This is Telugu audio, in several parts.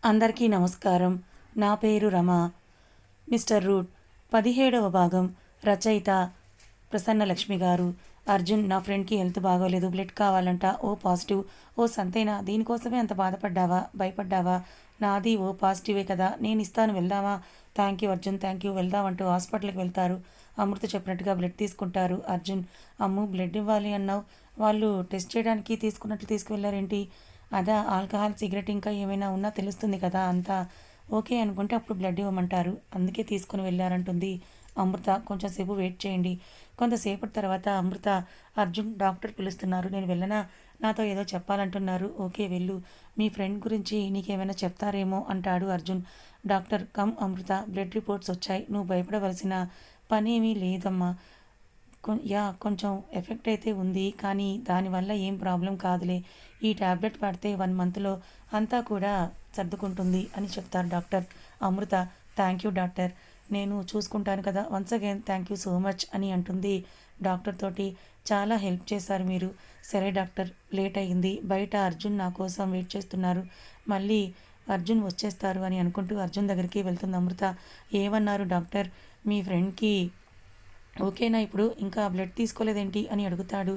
అందరికీ నమస్కారం. నా పేరు రమ. మిస్టర్ రూట్ 17వ భాగం. రచయిత ప్రసన్నలక్ష్మి గారు. అర్జున్, నా ఫ్రెండ్కి హెల్త్ బాగోలేదు, బ్లడ్ కావాలంట. O positive. ఓ సంతేనా? దీనికోసమే అంత బాధపడ్డావా, భయపడ్డావా? నాది ఓ పాజిటివే కదా, నేను ఇస్తాను, వెళ్దామా? Thank you Arjun, thank you, వెళ్దామంటూ హాస్పిటల్కి వెళ్తారు. అమృత చెప్పినట్టుగా బ్లడ్ తీసుకుంటారు. అర్జున్, అమ్ము బ్లడ్ ఇవ్వాలి అన్నావు, వాళ్ళు టెస్ట్ చేయడానికి తీసుకున్నట్లు తీసుకువెళ్ళారేంటి? అదా, ఆల్కహాల్, సిగరెట్ ఇంకా ఏమైనా ఉన్నా తెలుస్తుంది కదా, అంతా ఓకే అనుకుంటే అప్పుడు బ్లడ్ ఇవ్వమంటారు, అందుకే తీసుకుని వెళ్ళారంటుంది అమృత. కొంచెం సేపు వెయిట్ చేయండి. కొంతసేపటి తర్వాత అమృత, అర్జున్ డాక్టర్ పిలుస్తున్నారు, నేను వెళ్ళనా? నాతో ఏదో చెప్పాలంటున్నారు. ఓకే వెళ్ళు, మీ ఫ్రెండ్ గురించి నీకేమైనా చెప్తారేమో అంటాడు అర్జున్. డాక్టర్, కమ్ అమృత, బ్లడ్ రిపోర్ట్స్ వచ్చాయి, నువ్వు భయపడవలసిన పని ఏమీ లేదమ్మా. కొంచెం ఎఫెక్ట్ అయితే ఉంది, కానీ దానివల్ల ఏం ప్రాబ్లం కాదులే. ఈ ట్యాబ్లెట్ వాడితే 1 మంత్లో అంతా కూడా సర్దుకుంటుంది అని చెప్తారు doctor. Amrita, thank you doctor, నేను చూసుకుంటాను కదా, once again thank you so much అని అంటుంది డాక్టర్ తోటి. చాలా హెల్ప్ చేశారు మీరు. సరే డాక్టర్, లేట్ అయ్యింది, బయట అర్జున్ నా కోసం వెయిట్ చేస్తున్నారు, మళ్ళీ అర్జున్ వచ్చేస్తారు అని అనుకుంటూ అర్జున్ దగ్గరికి వెళ్తుంది అమృత. ఏమన్నారు డాక్టర్? మీ ఫ్రెండ్కి ఓకేనా ఇప్పుడు? ఇంకా బ్లడ్ తీసుకోలేదేంటి అని అడుగుతాడు.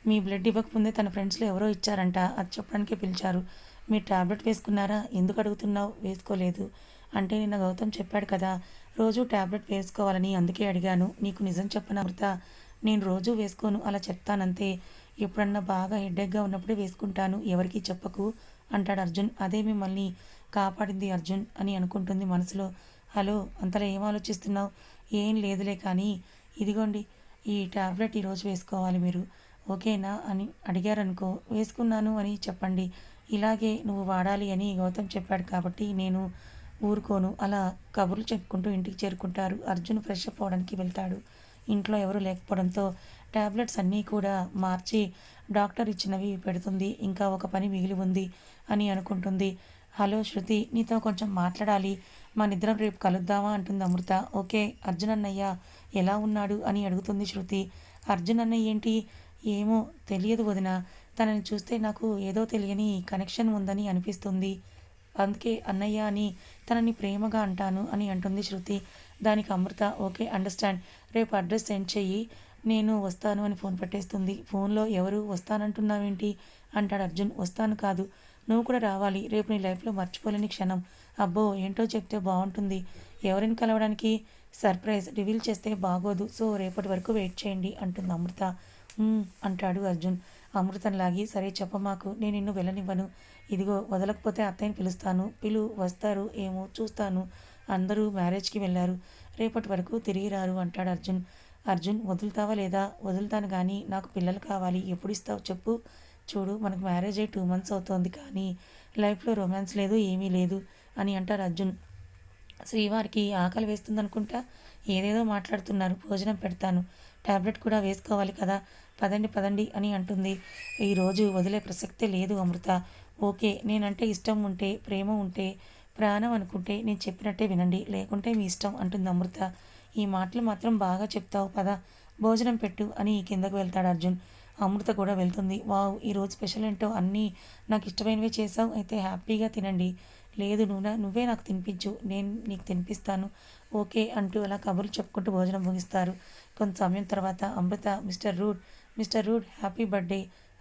మీ బ్లడ్ ఇవ్వకముందే తన ఫ్రెండ్స్లో ఎవరో ఇచ్చారంట, అది చెప్పడానికే పిలిచారు. మీరు ట్యాబ్లెట్ వేసుకున్నారా? ఎందుకు అడుగుతున్నావు? వేసుకోలేదు అంటే నిన్న గౌతమ్ చెప్పాడు కదా రోజు ట్యాబ్లెట్ వేసుకోవాలని, అందుకే అడిగాను. నీకు నిజం చెప్పను అమృత, నేను రోజు వేసుకోను, అలా చెప్తానంతే. ఎప్పుడన్నా బాగా హెడ్ఏక్గా ఉన్నప్పుడే వేసుకుంటాను, ఎవరికీ చెప్పకు అంటాడు అర్జున్. అదే మిమ్మల్ని కాపాడింది అర్జున్ అని అనుకుంటుంది మనసులో. హలో, అంతలా ఏం ఆలోచిస్తున్నావు? ఏం లేదులే, కానీ ఇదిగోండి ఈ ట్యాబ్లెట్ ఈరోజు వేసుకోవాలి మీరు, ఓకేనా అని అడిగారనుకో, వేసుకున్నాను అని చెప్పండి. ఇలాగే నువ్వు వాడాలి అని గౌతమ్ చెప్పాడు కాబట్టి నేను ఊరుకోను. అలా కబుర్లు చెప్పుకుంటూ ఇంటికి చేరుకుంటారు. అర్జున్ ఫ్రెష్ అప్ అవడానికి వెళ్తాడు. ఇంట్లో ఎవరు లేకపోవడంతో ట్యాబ్లెట్స్ అన్నీ కూడా మార్చి డాక్టర్ ఇచ్చినవి పెడుతుంది. ఇంకా ఒక పని మిగిలి ఉంది అని అనుకుంటుంది. హలో శృతి, నీతో కొంచెం మాట్లాడాలి, మనిద్దరం రేపు కలుద్దామా అంటుంది అమృత. ఓకే. అర్జున్ అన్నయ్య ఎలా ఉన్నాడు అని అడుగుతుంది శృతి. అర్జున్ అన్నయ్య ఏంటి? ఏమో తెలియదు వదిన, తనని చూస్తే నాకు ఏదో తెలియని కనెక్షన్ ఉందని అనిపిస్తుంది, అందుకే అన్నయ్య అని తనని ప్రేమగా అంటాను అని అంటుంది శృతి. దానికి అమృత, ఓకే అండర్స్టాండ్, రేపు అడ్రస్ సెండ్ చెయ్యి, నేను వస్తాను అని ఫోన్ పెట్టేస్తుంది. ఫోన్లో ఎవరు వస్తానంటున్నావేంటి అంటాడు అర్జున్. వస్తాను కాదు, నువ్వు కూడా రావాలి, రేపు నీ లైఫ్లో మర్చిపోలేని క్షణం. అబ్బో, ఏంటో చెప్తే బాగుంటుంది. ఎవరిని కలవడానికి? సర్ప్రైజ్ రివీల్ చేస్తే బాగోదు, సో రేపటి వరకు వెయిట్ చేయండి అంటుంది అమృత. అంటాడు అర్జున్ అమృతను లాగి. సరే చెప్పమాకు, నేను నిన్ను వెళ్ళనివ్వను. ఇదిగో వదలకపోతే అత్తయ్యని పిలుస్తాను, వస్తారు ఏమో చూస్తాను. అందరూ మ్యారేజ్కి వెళ్ళారు, రేపటి వరకు తిరిగి రారు అంటాడు అర్జున్. అర్జున్, వదులుతావా లేదా? వదులుతాను, కానీ నాకు పిల్లలు కావాలి, ఎప్పుడు ఇస్తావు చెప్పు? చూడు, మనకు మ్యారేజ్ అయ్యి 2 మంత్స్ అవుతోంది, కానీ లైఫ్లో రొమాన్స్ లేదు, ఏమీ లేదు అని అంటారు అర్జున్. శ్రీవారికి ఆకలి వేస్తుందనుకుంటా, ఏదేదో మాట్లాడుతున్నారు, భోజనం పెడతాను, ట్యాబ్లెట్ కూడా వేసుకోవాలి కదా, పదండి పదండి అని అంటుంది. ఈరోజు వదిలే ప్రసక్తే లేదు అమృత. ఓకే, నేనంటే ఇష్టం ఉంటే, ప్రేమ ఉంటే, ప్రాణం అనుకుంటే నేను చెప్పినట్టే వినండి, లేకుంటే మీ ఇష్టం అంటుంది అమృత. ఈ మాటలు మాత్రం బాగా చెప్తావు, పద భోజనం పెట్టు అని కిందకు వెళ్తాడు అర్జున్. అమృత కూడా వెళ్తుంది. వావ్, ఈరోజు స్పెషల్ ఏంటో అన్నీ నాకు ఇష్టమైనవే చేసావు, అయితే హ్యాపీగా తినండి. లేదు, నువ్వే నాకు తినిపించు, నేను నీకు తినిపిస్తాను. ఓకే అంటూ అలా కబుర్లు చెప్పుకుంటూ భోజనం ముగిస్తారు. కొంత సమయం తర్వాత Amrutha, mister rude happy birthday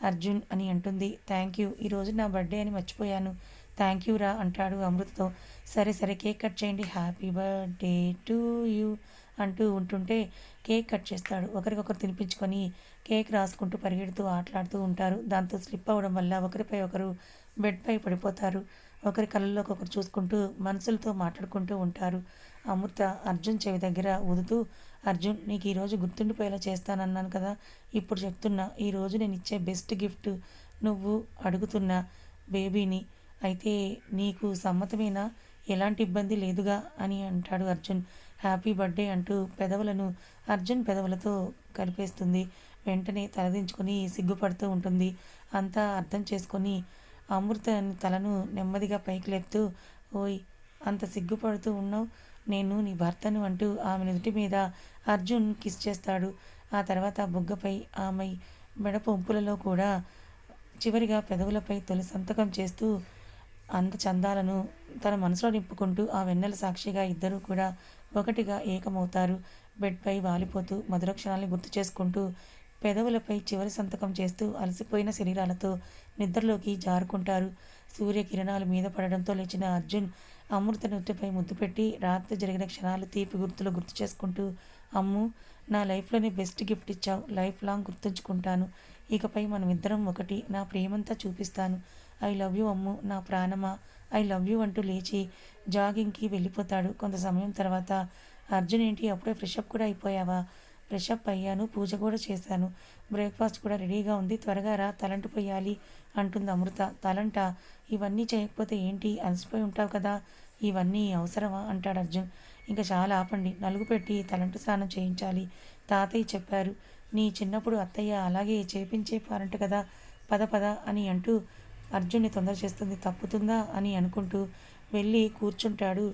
Arjun అని అంటుంది. థ్యాంక్ యూ, ఈరోజు నా బర్త్డే అని మర్చిపోయాను. థ్యాంక్ యూ రా అంటాడు అమృతతో. సరే సరే, కేక్ కట్ చేయండి, హ్యాపీ బర్త్డే టు యూ అంటూ ఉంటుంటే కేక్ కట్ చేస్తాడు. ఒకరికొకరు తినిపించుకొని కేక్ రాసుకుంటూ పరిగెడుతూ ఆటలాడుతూ ఉంటారు. దాంతో స్లిప్ అవ్వడం వల్ల ఒకరిపై ఒకరు బెడ్పై పడిపోతారు. ఒకరి కళ్ళల్లోకి ఒకరు చూసుకుంటూ మనసులతో మాట్లాడుకుంటూ ఉంటారు. అమృత అర్జున్ చెవి దగ్గర ఊదుతూ, అర్జున్, నీకు ఈరోజు గుర్తుండిపోయేలా చేస్తానన్నాను కదా, ఇప్పుడు చెప్తున్నా, ఈరోజు నేను ఇచ్చే బెస్ట్ గిఫ్ట్ నువ్వు అడుగుతున్న బేబీని, అయితే నీకు సమ్మతమేనా? ఎలాంటి ఇబ్బంది లేదుగా అని అంటాడు అర్జున్. హ్యాపీ బర్త్డే అంటూ పెదవులను అర్జున్ పెదవులతో కలిపేస్తుంది. వెంటనే తలదించుకొని సిగ్గుపడుతూ ఉంటుంది. అంతా అర్థం చేసుకొని అమృత తలను నెమ్మదిగా పైకి లేపుతూ, ఓయ్, అంత సిగ్గుపడుతూ ఉన్నావు, నేను నీ భర్తను అంటూ ఆమె నుదుటి మీద అర్జున్ కిస్ చేస్తాడు. ఆ తర్వాత బుగ్గపై, ఆమె మెడ పొంపులలో కూడా, చివరిగా పెదవులపై తొలి సంతకం చేస్తూ అంత చందాలను తన మనసులో నింపుకుంటూ ఆ వెన్నెల సాక్షిగా ఇద్దరూ కూడా ఒకటిగా ఏకమవుతారు. బెడ్పై వాలిపోతూ మధుర క్షణాల్ని గుర్తు చేసుకుంటూ పెదవులపై చివరి సంతకం చేస్తూ అలసిపోయిన శరీరాలతో నిద్రలోకి జారుకుంటారు. సూర్యకిరణాలు మీద పడడంతో లేచిన అర్జున్ అమృత నుత్తిపై ముద్దు పెట్టి రాత్రి జరిగిన క్షణాలు తీపి గుర్తులు గుర్తు చేసుకుంటూ, అమ్ము, నా లైఫ్లోని బెస్ట్ గిఫ్ట్ ఇచ్చావు, లైఫ్ లాంగ్ గుర్తుంచుకుంటాను. ఇకపై మనమిద్దరం ఒకటి, నా ప్రేమంతా చూపిస్తాను. ఐ లవ్ యూ అమ్ము, నా ప్రాణమా, ఐ లవ్ యూ అంటూ లేచి జాగింగ్కి వెళ్ళిపోతాడు. కొంత సమయం తర్వాత, అర్జున్ ఏంటి అప్పుడే ఫ్రెషప్ కూడా అయిపోయావా? ఫ్రెషప్ అయ్యాను, పూజ కూడా చేశాను, బ్రేక్ఫాస్ట్ కూడా రెడీగా ఉంది, త్వరగా రా, తలంటు పొయ్యాలి అంటుంది అమృత. తలంట? ఇవన్నీ చేయకపోతే ఏంటి, అలసిపోయి ఉంటావు కదా, ఇవన్నీ అవసరమా అంటాడు అర్జున్. ఇంకా చాలా ఆపండి, నలుగు పెట్టి తలంటు స్నానం చేయించాలి, తాతయ్య చెప్పారు. నీ చిన్నప్పుడు అత్తయ్య అలాగే చేపించేపారంట కదా, పద పద అని అంటూ అర్జున్ని తొందర చేస్తుంది. తప్పుతుందా అని అనుకుంటూ వెళ్ళి కూర్చుంటాడు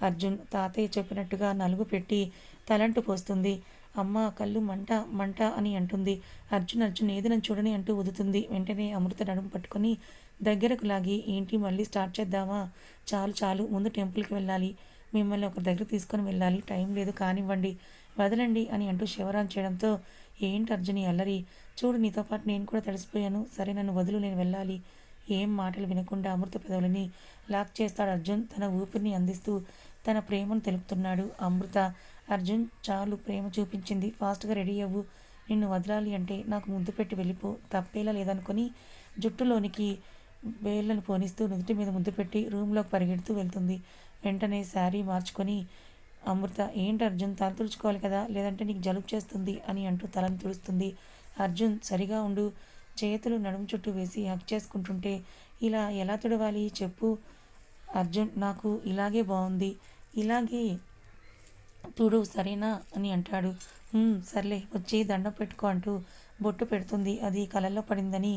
అర్జున్. తాతయ్య చెప్పినట్టుగా నలుగు పెట్టి తలంటు పోస్తుంది. అమ్మ, కళ్ళు మంట మంట అని అంటుంది. అర్జున్ అర్జున్ ఏది నన్ను చూడని అంటూ ఊదుతుంది. వెంటనే అమృత నడుము పట్టుకొని దగ్గరకు లాగి, ఏంటి మళ్ళీ స్టార్ట్ చేద్దామా? చాలు చాలు, ముందు టెంపుల్కి వెళ్ళాలి, మిమ్మల్ని ఒక దగ్గర తీసుకొని వెళ్ళాలి, టైం లేదు, కానివ్వండి, వదలండి అని అంటూ శివరాన్ చేయడంతో, ఏంటి అర్జున్ ఈ అల్లరి, చూడు నీతో పాటు నేను కూడా తడిసిపోయాను, సరే నన్ను వదులు, నేను వెళ్ళాలి. ఏం మాటలు వినకుండా అమృత పెదవులని లాక్ చేస్తాడు అర్జున్. తన ఊపిరిని అందిస్తూ తన ప్రేమను తెలుపుతున్నాడు. అమృత, అర్జున్ చాలు, ప్రేమ చూపించింది, ఫాస్ట్గా రెడీ అవ్వు, నిన్ను వదలాలి అంటే నాకు ముద్దు పెట్టి వెళ్ళిపో, తప్పేలా లేదనుకొని జుట్టులోనికి వేళ్లను పోనిస్తూ నుదుటి మీద ముద్దు పెట్టి రూమ్లోకి పరిగెడుతూ వెళ్తుంది. వెంటనే శారీ మార్చుకొని అమృత, ఏంటి అర్జున్, తల తుడుచుకోవాలి కదా, లేదంటే నీకు జలుబు చేస్తుంది అని అంటూ తలను తుడుస్తుంది. అర్జున్, సరిగా ఉండు, చేతులు నడుము చుట్టూ వేసి హక్ చేసుకుంటుంటే, ఇలా ఎలా తుడవాలి చెప్పు అర్జున్, నాకు ఇలాగే బాగుంది, ఇలాగే తుడు సరేనా అని అంటాడు. సర్లే, వచ్చి దండం పెట్టుకో అంటూ బొట్టు పెడుతుంది. అది కళ్ళల్లో పడిందని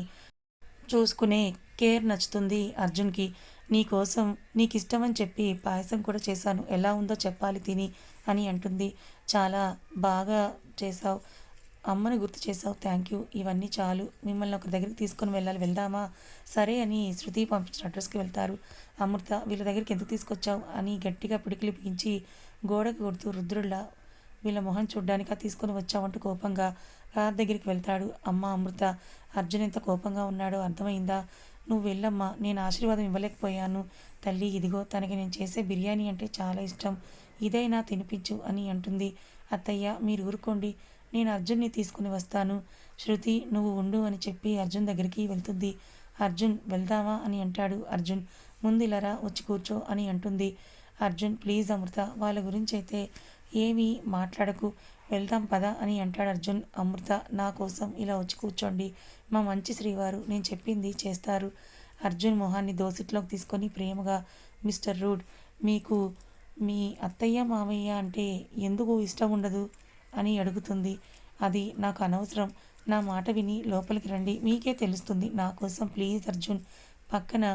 చూసుకునే కేర్ నచ్చుతుంది అర్జున్కి. నీకోసం నీకు ఇష్టమని చెప్పి పాయసం కూడా చేశాను, ఎలా ఉందో చెప్పాలి తిని అని అంటుంది. చాలా బాగా చేసావు, అమ్మని గుర్తు చేసావు, థ్యాంక్ యూ, ఇవన్నీ చాలు, మిమ్మల్ని ఒక దగ్గరికి తీసుకొని వెళ్ళాలి, వెళ్దామా? సరే అని శృతి పంపించిన అడ్రస్కి వెళ్తారు. అమృత, వీళ్ళ దగ్గరికి ఎందుకు తీసుకొచ్చావు అని గట్టిగా పిడికిలి బిగించి గోడకు కొడుతూ రుద్రుళ్ళ వీళ్ళ మొహం చూడ్డానికా తీసుకొని వచ్చావంటూ కోపంగా కార్ దగ్గరికి వెళ్తాడు. అమ్మ అమృత, అర్జున్ ఎంత కోపంగా ఉన్నాడో అర్థమైందా? నువ్వు వెళ్ళమ్మా, నేను ఆశీర్వాదం ఇవ్వలేకపోయాను తల్లి, ఇదిగో తనకి నేను చేసే బిర్యానీ అంటే చాలా ఇష్టం, ఇదైనా తినిపించు అని అంటుంది. అత్తయ్య మీరు ఊరుకోండి, నేను అర్జున్ని తీసుకుని వస్తాను, శృతి నువ్వు ఉండు అని చెప్పి అర్జున్ దగ్గరికి వెళ్తుంది. అర్జున్, వెళ్దామా అని అంటాడు. అర్జున్, ముందు ఇలారా, వచ్చి కూర్చో అని అంటుంది. అర్జున్, ప్లీజ్ అమృత, వాళ్ళ గురించి అయితే ఏమీ మాట్లాడకు, వెళ్దాం పద అని అంటాడు అర్జున్. అమృత, నా కోసం ఇలా వచ్చి కూర్చోండి, మా మంచి శ్రీవారు నేను చెప్పింది చేస్తారు. అర్జున్ మొహాన్ని దోసిట్లోకి తీసుకొని ప్రేమగా, మిస్టర్ రూడ్, మీకు మీ అత్తయ్య మామయ్య అంటే ఎందుకు ఇష్టం ఉండదు అని అడుగుతుంది. అది నాకు అనవసరం, నా మాట విని లోపలికి రండి, మీకే తెలుస్తుంది, నా కోసం ప్లీజ్ అర్జున్. పక్కన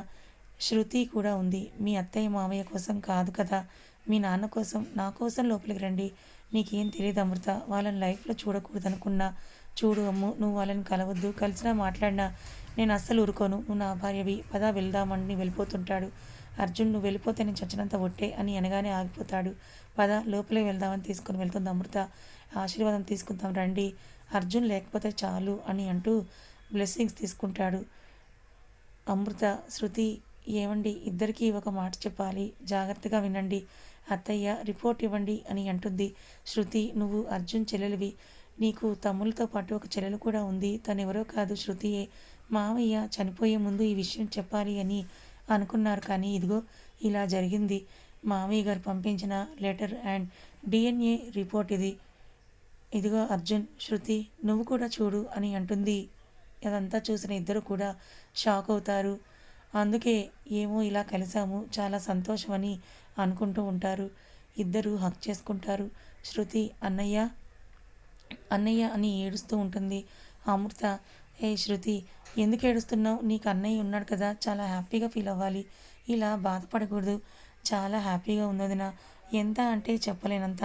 శృతి కూడా ఉంది, మీ అత్తయ్య మామయ్య కోసం కాదు కదా, మీ నాన్న కోసం, నా కోసం లోపలికి రండి. నీకేం తెలియదు అమృత, వాళ్ళని లైఫ్లో చూడకూడదు అనుకున్నా, చూడు అమ్ము, నువ్వు వాళ్ళని కలవద్దు, కలిసినా మాట్లాడినా నేను అస్సలు ఊరుకోను, నువ్వు నా భార్యవి, పద వెళ్దామని వెళ్ళిపోతుంటాడు. అర్జున్, నువ్వు వెళ్ళిపోతే నేను చచ్చినంత ఒట్టే అని అనగానే ఆగిపోతాడు. పద లోపలికి వెళ్దామని తీసుకుని వెళ్తుంది అమృత. ఆశీర్వాదం తీసుకుందాం రండి, అర్జున్ లేకపోతే చాలు అని అంటూ బ్లెస్సింగ్స్ తీసుకుంటాడు. అమృత, శృతి, ఏమండి, ఇద్దరికీ ఒక మాట చెప్పాలి, జాగ్రత్తగా వినండి, అత్తయ్య రిపోర్ట్ ఇవ్వండి అని అంటుంది. శృతి, నువ్వు అర్జున్ చెల్లెలివి, నీకు తమ్ములతో పాటు ఒక చెల్లెలు కూడా ఉంది, తనెవరో కాదు శృతియే. మామయ్య చనిపోయే ముందు ఈ విషయం చెప్పాలి అని అనుకున్నారు, కానీ ఇదిగో ఇలా జరిగింది. మామయ్య గారు పంపించిన లెటర్ అండ్ DNA రిపోర్ట్ ఇది, ఇదిగో అర్జున్, శృతి నువ్వు కూడా చూడు అని అంటుంది. అదంతా చూసిన ఇద్దరు కూడా షాక్ అవుతారు. అందుకే ఏమో ఇలా కలిసాము, చాలా సంతోషమని అనుకుంటూ ఉంటారు. ఇద్దరు హక్ చేసుకుంటారు. శృతి, అన్నయ్య అన్నయ్య అని ఏడుస్తూ ఉంటుంది. అమృత, ఏ శృతి, ఎందుకు ఏడుస్తున్నావు, నీకు అన్నయ్య ఉన్నాడు కదా, చాలా హ్యాపీగా ఫీల్ అవ్వాలి, ఇలా బాధపడకూడదు, చాలా హ్యాపీగా ఉన్నదిన, ఎంత అంటే చెప్పలేనంత.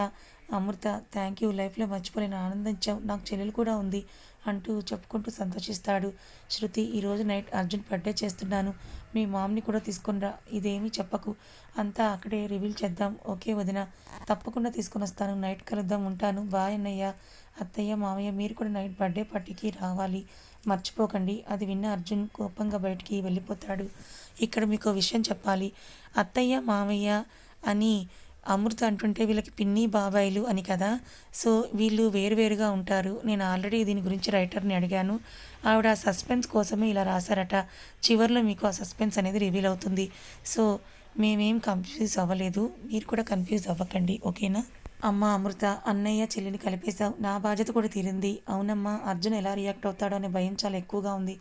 అమృత, థ్యాంక్ యూ, లైఫ్లో మర్చిపోలేని ఆనందం ఇచ్చావు, నాకు చెల్లెలు కూడా ఉంది అంటూ చెప్పుకుంటూ సంతోషిస్తాడు. శృతి, ఈరోజు నైట్ అర్జున్ బర్త్డే చేస్తున్నాను, మీ మామ్ని కూడా తీసుకునిరా, ఇదేమీ చెప్పకు, అంతా అక్కడే రివీల్ చేద్దాం. ఓకే వదిన, తప్పకుండా తీసుకుని వస్తాను, నైట్ కలుద్దాం, ఉంటాను, బాయ్ అన్నయ్య. అత్తయ్య మామయ్య మీరు కూడా నైట్ బర్త్డే పార్టీకి రావాలి, మర్చిపోకండి. అది విన్న అర్జున్ కోపంగా బయటికి వెళ్ళిపోతాడు. ఇక్కడ మీకు విషయం చెప్పాలి, అత్తయ్య మామయ్య అని అమృత అంటుంటే వీళ్ళకి పిన్ని బాబాయిలు అని కదా. సో వీళ్ళు వేరువేరుగా ఉంటారు. నేను ఆల్రెడీ దీని గురించి రైటర్ని అడిగాను, ఆవిడ సస్పెన్స్ కోసమే ఇలా రాశారట. చివరిలో మీకు ఆ సస్పెన్స్ అనేది రివీల్ అవుతుంది. సో మేమేం కన్ఫ్యూజ్ అవ్వలేదు, మీరు కూడా కన్ఫ్యూజ్ అవ్వకండి, ఓకేనా. అమ్మ అమృత, అన్నయ్య చెల్లిని కలిపేశావు, నా బాధ్యత కూడా తీరింది. అవునమ్మా, అర్జున్ ఎలా రియాక్ట్ అవుతాడో అనే భయం చాలా ఎక్కువగా ఉంది.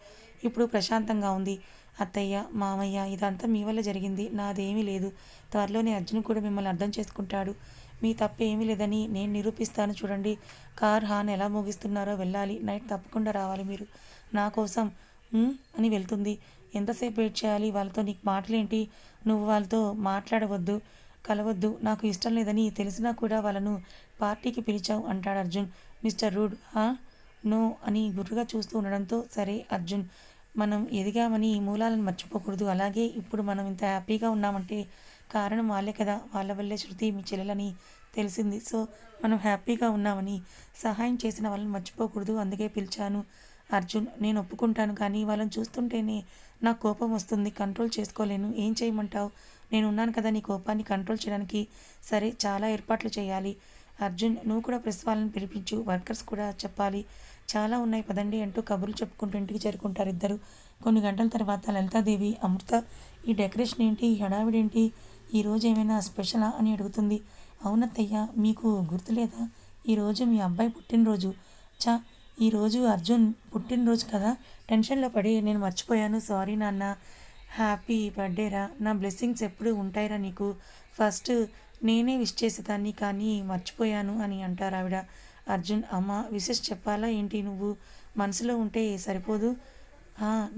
ఇప్పుడు ప్రశాంతంగా ఉంది. అత్తయ్య మామయ్య, ఇదంతా మీ వల్ల జరిగింది, నాదేమీ లేదు. త్వరలోనే అర్జున్ కూడా మిమ్మల్ని అర్థం చేసుకుంటాడు. మీ తప్పేమీ లేదని నేను నిరూపిస్తాను. చూడండి, కార్ హార్న్ ఎలా మోగిస్తున్నారో. వెళ్ళాలి, నైట్ తప్పకుండా రావాలి మీరు నా కోసం అని వెళ్తుంది. ఎంతసేపు వెయిట్ చేయాలి వాళ్ళతో? నీకు మాటలేంటి? నువ్వు వాళ్ళతో మాట్లాడవద్దు, కలవద్దు, నాకు ఇష్టం లేదని తెలిసినా కూడా వాళ్ళను పార్టీకి పిలిచావు అంటాడు అర్జున్. మిస్టర్ రూడ్, నో అని గుర్రుగా చూస్తూ ఉండడంతో, సరే అర్జున్, మనం ఎదిగామని మూలాలను మర్చిపోకూడదు. అలాగే ఇప్పుడు మనం ఇంత హ్యాపీగా ఉన్నామంటే కారణం వాళ్ళే కదా, వాళ్ళ వల్లే శృతి మీ చెల్లెలని తెలిసింది. సో మనం హ్యాపీగా ఉన్నామని సహాయం చేసిన వాళ్ళని మర్చిపోకూడదు, అందుకే పిలిచాను. అర్జున్, నేను ఒప్పుకుంటాను, కానీ వాళ్ళని చూస్తుంటేనే నాకు కోపం వస్తుంది, కంట్రోల్ చేసుకోలేను. ఏం చేయమంటావు? నేను ఉన్నాను కదా నీ కోపాన్ని కంట్రోల్ చేయడానికి. సరే, చాలా ఏర్పాట్లు చేయాలి. అర్జున్, నువ్వు కూడా ప్రెస్ వాళ్ళని పిలిపించు, వర్కర్స్ కూడా చెప్పాలి, చాలా ఉన్నాయి పదండి అంటూ కబుర్లు చెప్పుకుంటూ ఇంటికి చేరుకుంటారు ఇద్దరు. కొన్ని గంటల తర్వాత లలితాదేవి, అమృత, ఈ డెకరేషన్ ఏంటి, ఈ హడావిడేంటి, ఈరోజు ఏమైనా స్పెషలా అని అడుగుతుంది. అవునత్తయ్య, మీకు గుర్తులేదా, ఈరోజు మీ అబ్బాయి పుట్టినరోజు. చా, ఈరోజు అర్జున్ పుట్టినరోజు కదా, టెన్షన్లో పడి నేను మర్చిపోయాను, సారీ నాన్న. హ్యాపీ బర్త్డేరా, నా బ్లెస్సింగ్స్ ఎప్పుడు ఉంటాయిరా నీకు. ఫస్ట్ నేనే విష్ చేసేదాన్ని కానీ మర్చిపోయాను అని అంటారు ఆవిడ. అర్జున్, అమ్మ విషెస్ చెప్పాలా ఏంటి, నువ్వు మనసులో ఉంటే సరిపోదు.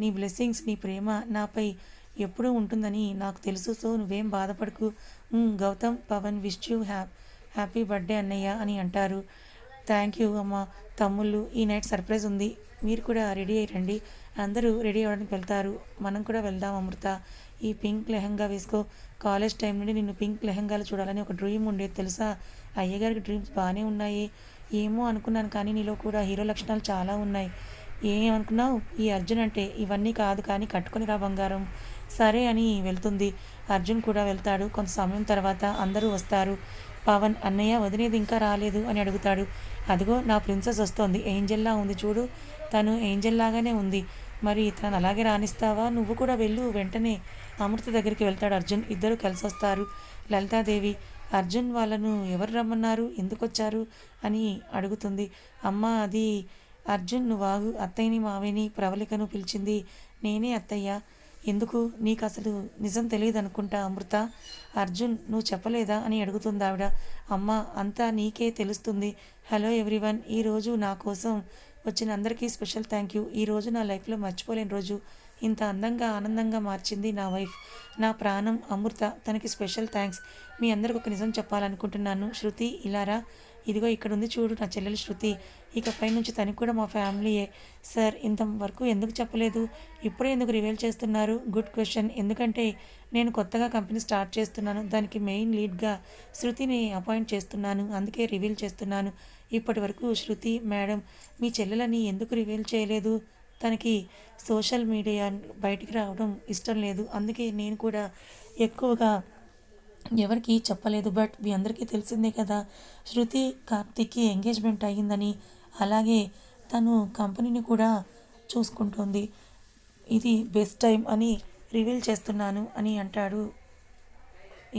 నీ బ్లెస్సింగ్స్, నీ ప్రేమ నాపై ఎప్పుడూ ఉంటుందని నాకు తెలుసు, సో నువ్వేం బాధపడకు. Gautam, Pavan wish you happy birthday అన్నయ్య అని అంటారు. థ్యాంక్ యూ అమ్మ. తమ్ముళ్ళు, ఈ నైట్ సర్ప్రైజ్ ఉంది, మీరు కూడా రెడీ అయ్యి రండి. అందరూ రెడీ అవ్వడానికి వెళ్తారు. మనం కూడా వెళ్దాం అమృత, ఈ పింక్ లెహంగా వేసుకో. కాలేజ్ టైం నుండి నిన్ను పింక్ లెహంగాలు చూడాలని ఒక డ్రీమ్ ఉండేది తెలుసా. అయ్యగారికి డ్రీమ్స్ బాగానే ఉన్నాయి. ఏమో అనుకున్నాను, కానీ నీలో కూడా హీరో లక్షణాలు చాలా ఉన్నాయి. ఏమనుకున్నావు? ఈ అర్జున్ అంటే ఇవన్నీ కాదు, కానీ కట్టుకొని రా బంగారం. సరే అని వెళ్తుంది. అర్జున్ కూడా వెళ్తాడు. కొంత సమయం తర్వాత అందరూ వస్తారు. పవన్, అన్నయ్య వదినేది ఇంకా రాలేదు అని అడుగుతాడు. అదిగో నా ప్రిన్సెస్ వస్తోంది, ఏంజెల్లా ఉంది చూడు, తను ఏంజెల్ లాగానే ఉంది, మరి తను అలాగే రాణిస్తావా? నువ్వు కూడా వెళ్ళు. వెంటనే అమృత దగ్గరికి వెళ్తాడు అర్జున్. ఇద్దరు కలిసి వస్తారు. లలితాదేవి, అర్జున్ వాళ్ళను ఎవరు రమ్మన్నారు, ఎందుకు వచ్చారు అని అడుగుతుంది. అమ్మ, అది అర్జున్, నువ్వు ఆగు, అత్తయ్యని మావయ్యని ప్రవళికను పిలిచింది నేనే అత్తయ్య. ఎందుకు? నీకు అసలు నిజం తెలియదు అనుకుంటా అమృత. అర్జున్, నువ్వు చెప్పలేదా అని అడుగుతుంది ఆవిడ. అమ్మ, అంతా నీకే తెలుస్తుంది. హలో ఎవ్రీవన్, ఈరోజు నా కోసం వచ్చిన అందరికీ స్పెషల్ థ్యాంక్ యూ. ఈరోజు నా లైఫ్లో మర్చిపోలేని రోజు. ఇంత అందంగా ఆనందంగా మార్చింది నా వైఫ్, నా ప్రాణం అమృత, తనకి స్పెషల్ థ్యాంక్స్. మీ అందరికి ఒక నిజం చెప్పాలనుకుంటున్నాను. శృతి, ఇలారా, ఇదిగో ఇక్కడ ఉంది చూడు, నా చెల్లెలు శృతి. ఇకపై నుంచి తనకు కూడా మా ఫ్యామిలీయే. సార్, ఇంతవరకు ఎందుకు చెప్పలేదు, ఇప్పుడే ఎందుకు రివీల్ చేస్తున్నారు? Good question. ఎందుకంటే నేను కొత్తగా కంపెనీ స్టార్ట్ చేస్తున్నాను, దానికి మెయిన్ లీడ్గా శృతిని అపాయింట్ చేస్తున్నాను, అందుకే రివీల్ చేస్తున్నాను. ఇప్పటి వరకు శృతి మేడం మీ చెల్లెలని ఎందుకు రివీల్ చేయలేదు? తనకి సోషల్ మీడియా బయటికి రావడం ఇష్టం లేదు, అందుకే నేను కూడా ఎక్కువగా ఎవరికి చెప్పలేదు. బట్ మీ అందరికీ తెలిసిందే కదా, శృతి కార్తిక్కి ఎంగేజ్మెంట్ అయ్యిందని, అలాగే తను కంపెనీని కూడా చూసుకుంటుంది, ఇది బెస్ట్ టైం అని రివీల్ చేస్తున్నాను అని అంటాడు.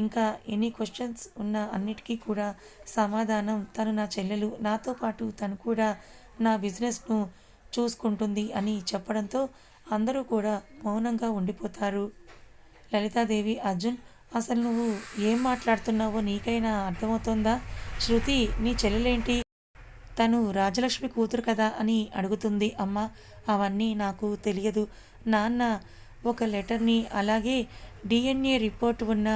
ఇంకా ఎన్ని క్వశ్చన్స్ ఉన్న అన్నిటికీ కూడా సమాధానం, తను నా చెల్లెలు, నాతో పాటు తను కూడా నా బిజినెస్ను చూసుకుంటుంది అని చెప్పడంతో అందరూ కూడా మౌనంగా ఉండిపోతారు. లలితాదేవి, అర్జున్, అసలు నువ్వు ఏం మాట్లాడుతున్నావో నీకైనా అర్థమవుతోందా? శృతి నీ చెల్లెలేంటి, తను రాజలక్ష్మి కూతురు కదా అని అడుగుతుంది. అమ్మ, అవన్నీ నాకు తెలియదు. నాన్న ఒక లెటర్ని, అలాగే DNA రిపోర్ట్ ఉన్న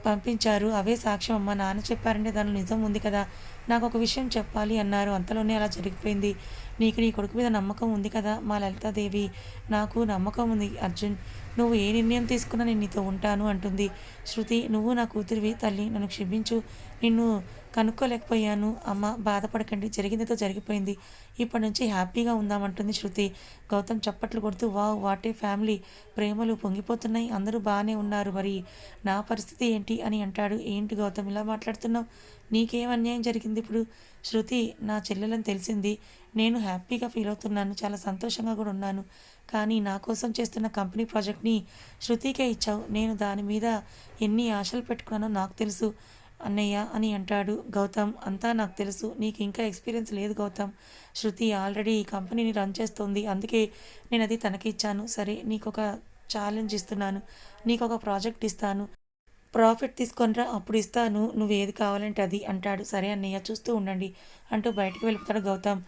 పంపించారు, అవే సాక్ష్యం అమ్మ. నాన్న చెప్పారంటే దానిలో నిజం ఉంది కదా, నాకు ఒక విషయం చెప్పాలి అన్నారు. అంతలోనే అలా జరిగిపోయింది. నీకు నీ కొడుకు మీద నమ్మకం ఉంది కదా మా లలితాదేవి. నాకు నమ్మకం ఉంది అర్జున్. నువ్వు ఏ నిర్ణయం తీసుకున్నా నేను నీతో ఉంటాను అంటుంది. శృతి, నువ్వు నా కూతురివి తల్లి, నన్ను క్షమించు. నిన్ను కనుక్కోలేకపోయాను. అమ్మ బాధపడకండి, జరిగిందేదో జరిగిపోయింది. ఇప్పటి నుంచి హ్యాపీగా ఉందామంటుంది శృతి. గౌతమ్ చప్పట్లు కొడుతూ వావ్ వాట్ ఏ ఫ్యామిలీ, ప్రేమలు పొంగిపోతున్నాయి, అందరూ బాగానే ఉన్నారు, మరి నా పరిస్థితి ఏంటి అని అంటాడు. ఏంటి గౌతమ్ ఇలా మాట్లాడుతున్నావు, నీకేం అన్యాయం జరిగింది ఇప్పుడు? శృతి, నా చెల్లెలని తెలిసింది, నేను హ్యాపీగా ఫీల్ అవుతున్నాను, చాలా సంతోషంగా కూడా ఉన్నాను. కానీ నా కోసం చేస్తున్న కంపెనీ ప్రాజెక్ట్ని శృతికే ఇచ్చావు. నేను దాని మీద ఎన్ని ఆశలు పెట్టుకున్నానో నాకు తెలుసు అన్నయ్య అని అంటాడు. గౌతమ్, అంతా నాకు తెలుసు, నీకు ఇంకా ఎక్స్పీరియన్స్ లేదు గౌతమ్. శృతి ఆల్రెడీ ఈ కంపెనీని రన్ చేస్తుంది, అందుకే నేను అది తనకి ఇచ్చాను. సరే, నీకు ఒక ఛాలెంజ్ ఇస్తున్నాను, నీకు ఒక ప్రాజెక్ట్ ఇస్తాను, ప్రాఫిట్ తీసుకొనిరా, అప్పుడు ఇస్తాను, నువ్వు ఏది కావాలంటే అది అంటాడు. సరే అన్నయ్య, చూస్తూ ఉండండి అంటూ బయటికి వెళ్ళిపోతాడు గౌతమ్.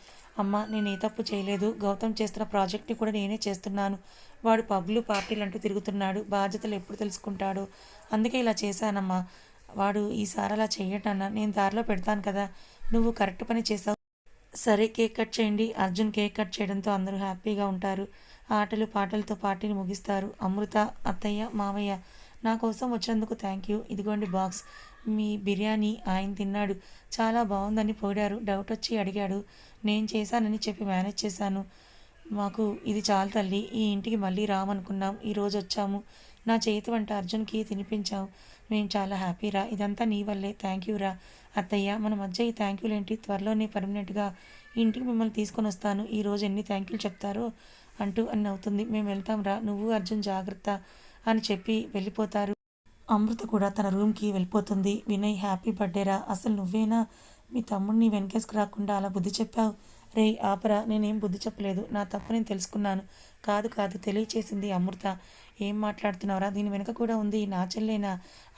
అమ్మ, నేను ఏ తప్పు చేయలేదు, గౌతమ్ చేస్తున్న ప్రాజెక్ట్ని కూడా నేనే చేస్తున్నాను. వాడు పబ్లు పార్టీలు అంటూ తిరుగుతున్నాడు, బాధ్యతలు ఎప్పుడు తెలుసుకుంటాడో, అందుకే ఇలా చేశానమ్మా. వాడు ఈసారి అలా చెయ్యటన్నా, నేను దారిలో పెడతాను కదా, నువ్వు కరెక్ట్ పని చేసావు. సరే, కేక్ కట్ చేయండి. అర్జున్ కేక్ కట్ చేయడంతో అందరూ హ్యాపీగా ఉంటారు. ఆటలు పాటలతో పార్టీని ముగిస్తారు. అమృత, అత్తయ్య, మావయ్య, నా కోసం వచ్చినందుకు థ్యాంక్ యూ, ఇదిగోండి బాక్స్, మీ బిర్యానీ ఆయన తిన్నాడు, చాలా బాగుందని పొగిడారు. డౌట్ వచ్చి అడిగాడు, నేను చేశానని చెప్పి మేనేజ్ చేశాను. మాకు ఇది చాలు తల్లి, ఈ ఇంటికి మళ్ళీ రామనుకున్నాం, ఈరోజు వచ్చాము. నా చేతి వంట అర్జున్కి తినిపించావు, మేము చాలా హ్యాపీరా, ఇదంతా నీ వల్లే, థ్యాంక్ యూ రా. అత్తయ్య, మన మధ్య ఈ థ్యాంక్ యూలేంటి, త్వరలోనే పర్మనెంట్గా ఇంటికి మిమ్మల్ని తీసుకొని వస్తాను, ఈరోజు ఎన్ని థ్యాంక్ యూలు చెప్తారో అంటూ అని అవుతుంది. మేము వెళ్తాం రా, నువ్వు అర్జున్ జాగ్రత్త అని చెప్పి వెళ్ళిపోతారు. అమృత కూడా తన రూమ్కి వెళ్ళిపోతుంది. వినయ్, హ్యాపీ బర్త్డేరా, అసలు నువ్వేనా మీ తమ్ముడిని వెనకేసుకు రాకుండా అలా బుద్ధి చెప్పావు? రే ఆపరా, నేనేం బుద్ధి చెప్పలేదు, నా తప్పు నేను తెలుసుకున్నాను. కాదు కాదు, తెలియచేసింది అమృత. ఏం మాట్లాడుతున్నావురా, దీని వెనక కూడా ఉంది, నా చెల్లేనా?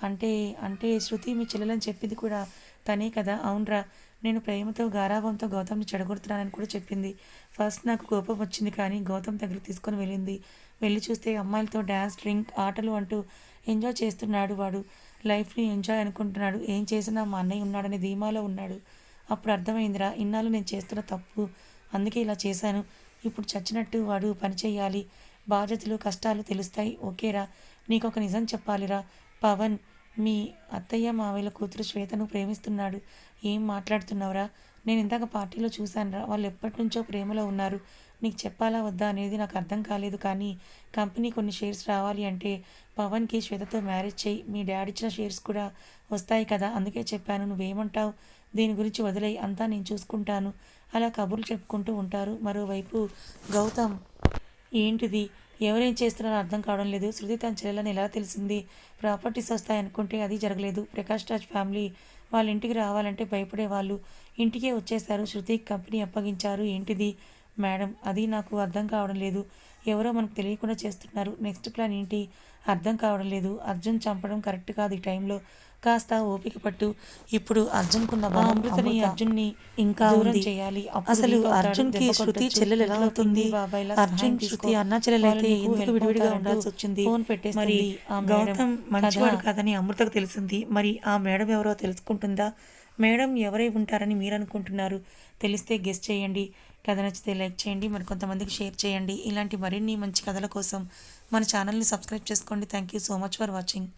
అంటే అంటే శృతి మీ చెల్లెలని చెప్పింది కూడా తనే కదా? అవునరా, నేను ప్రేమతో గారాభంతో గౌతమ్ని చెడగొడుతున్నానని కూడా చెప్పింది. ఫస్ట్ నాకు కోపం వచ్చింది, కానీ గౌతమ్ దగ్గరికి తీసుకొని వెళ్ళింది. వెళ్ళి చూస్తే అమ్మాయిలతో డ్యాన్స్, డ్రింక్, ఆటలు అంటూ ఎంజాయ్ చేస్తున్నాడు. వాడు లైఫ్ని ఎంజాయ్ అనుకుంటున్నాడు. ఏం చేసినా మా అన్నయ్య ఉన్నాడని ధీమాలో ఉన్నాడు. అప్పుడు అర్థమైందిరా, ఇన్నాళ్ళు నేను చేస్తున్న తప్పు, అందుకే ఇలా చేశాను. ఇప్పుడు చచ్చినట్టు వాడు పని చేయాలి, బాధ్యతలు కష్టాలు తెలుస్తాయి. ఓకేరా, నీకు ఒక నిజం చెప్పాలిరా, పవన్ మీ అత్తయ్య మావయ్యల కూతురు శ్వేతను ప్రేమిస్తున్నాడు. ఏం మాట్లాడుతున్నావురా? నేను ఇందాక పార్టీలో చూశానురా, వాళ్ళు ఎప్పటి నుంచో ప్రేమలో ఉన్నారు. నీకు చెప్పాలా వద్దా అనేది నాకు అర్థం కాలేదు, కానీ కంపెనీ కొన్ని షేర్స్ రావాలి అంటే పవన్కి శ్వేతతో మ్యారేజ్ చేయి, మీ డాడీ ఇచ్చిన షేర్స్ కూడా వస్తాయి కదా, అందుకే చెప్పాను. నువ్వేమంటావు? దీని గురించి వదిలేయి, అంతా నేను చూసుకుంటాను. అలా కబుర్లు చెప్పుకుంటూ ఉంటారు. మరోవైపు గౌతమ్, ఏంటిది, ఎవరేం చేస్తున్నారో అర్థం కావడం లేదు. శృతి తన చెల్లెలని ఎలా తెలిసింది? ప్రాపర్టీస్ వస్తాయనుకుంటే అది జరగలేదు. ప్రకాష్ రాజ్ ఫ్యామిలీ వాళ్ళ ఇంటికి రావాలంటే భయపడేవాళ్ళు, ఇంటికే వచ్చేసారు. శృతికి కంపెనీ అప్పగించారు. ఏంటిది మేడం, అది నాకు అర్థం కావడం లేదు. ఎవరో మనకు తెలియకుండా చేస్తున్నారు. నెక్స్ట్ ప్లాన్ ఏంటి అర్థం కావడం లేదు. అర్జున్ చంపడం కరెక్ట్ కాదు ఈ టైంలో, కాస్త ఓపిక పట్టు. ఇప్పుడు అర్జున్కున్న అమృతని అర్జున్ని ఇంకా దూరం చేయాలి. అసలు అర్జున్కి శృతి చెల్లెలు ఎలా అవుతుంది? అర్జున్ శృతి అన్న చెల్లెలైతే ఎందుకు విడివిడిగా ఉండాల్సి వచ్చింది? ఫోన్ పెట్టేసి మరి గౌతమ్ మంచివాడు కాదని అమృతకు తెలిసింది. మరి ఆ మేడం ఎవరో తెలుసుకుంటుందా? మేడం ఎవరై ఉంటారని మీరు అనుకుంటున్నారు? తెలిస్తే గెస్ చేయండి. కథ నచ్చితే లైక్ చేయండి, మరి కొంతమందికి షేర్ చేయండి. ఇలాంటి మరిన్ని మంచి కథల కోసం మన ఛానల్ని సబ్స్క్రైబ్ చేసుకోండి. Thank you so much for watching.